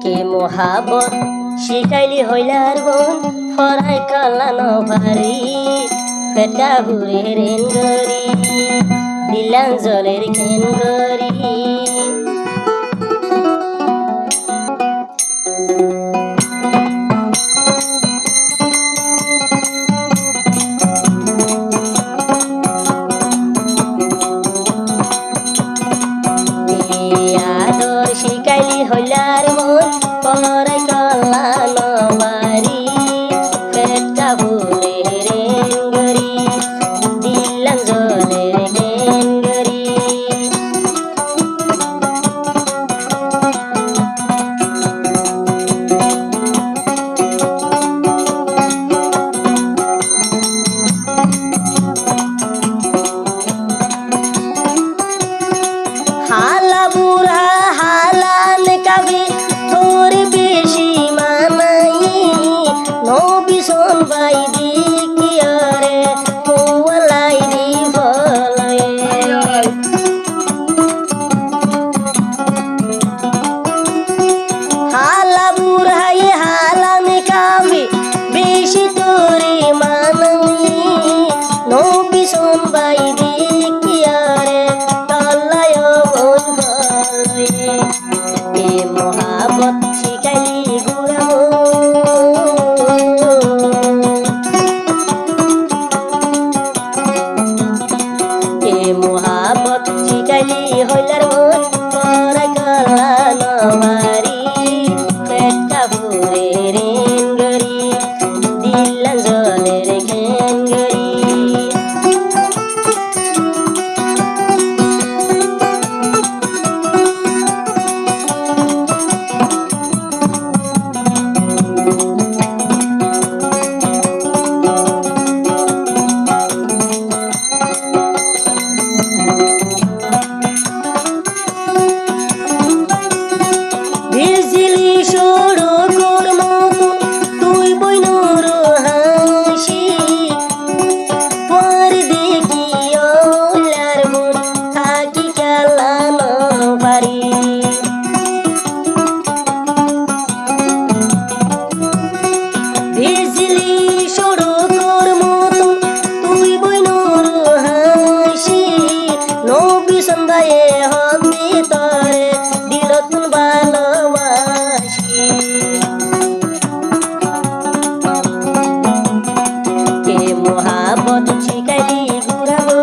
কে মোহাবত শিখাইলি হইলার বোন ফরাই কালানো ভারি ফেটা হুরে রেন গরি দিলাম জলের কেন গরি আদর শিখাইলি হইলার মন পরাই কালানো ভারি ফেটা হুরে রেন গরি দিলাম জলের কেন গরি হালা বুড়া হালান কাবে তোর বেশি মানাই নবী শোন ভাই দিকিয়ারে ওয়ালাই দি বলে হালা বুড়াই হালান কাবে বেশি তোরে মানাই নবী শোন ভাই দিকিয়ারে তল্লায় মন ভরে এ মহাবত শিখাইলি গুড়ামো এ মহাবত শিখাইলি হইলার মন পরাই কালানো ভারি পেটটা ভরে রেন গরি দিলাম জলের কেন গরি ভিজিলি সড়কর মতন তুই বইনুর হাসি পর দেখি ওলার মন থাকি খেলানো পারি ভিজিলি সড়কর মতন তুই বইনুর হাসি নবী সন্ধ্যায় হবে তরে দিল তুন ভালোবাসি কে মোহাবত শিখাইলি ঘুরাবো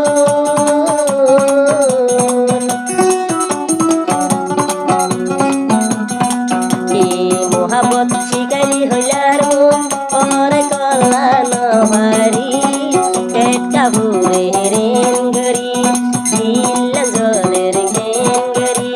কে মোহাবত শিখাইলি হইলার মন পরাই কালানো ভারি পেটটা ভরে রেন গরি দিলাম জলের কেন গরি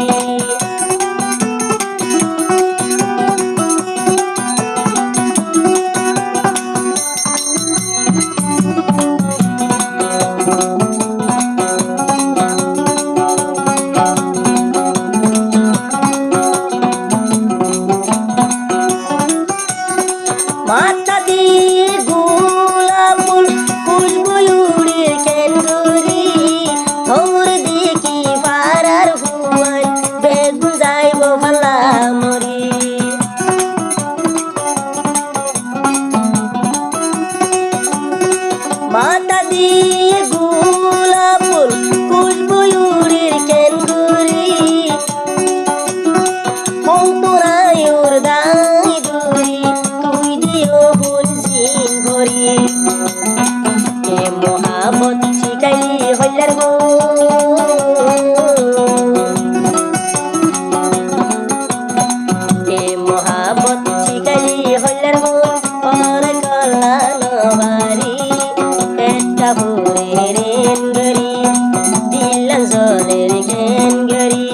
মাথা দিয়ে গোলাপ ফুল খুশবু উড়ে কেন গরি তোর দেখি পাড়ার হুয়াই বেগুন যাইব ভালা মরি মাথা দিয়ে গোলাপ ফুল খুশবু উড়ে কেন গরি তোরায়ুর দাই দূরি তুই দিও ভুল জিন ভরি এ মহাবত শিখাইলি হইলার গো এ মহাবত শিখাইলি হইলার গো পরাই কালানো ভারি পেটটা ভরে রেন গরি দিলাম জলের কেন গরি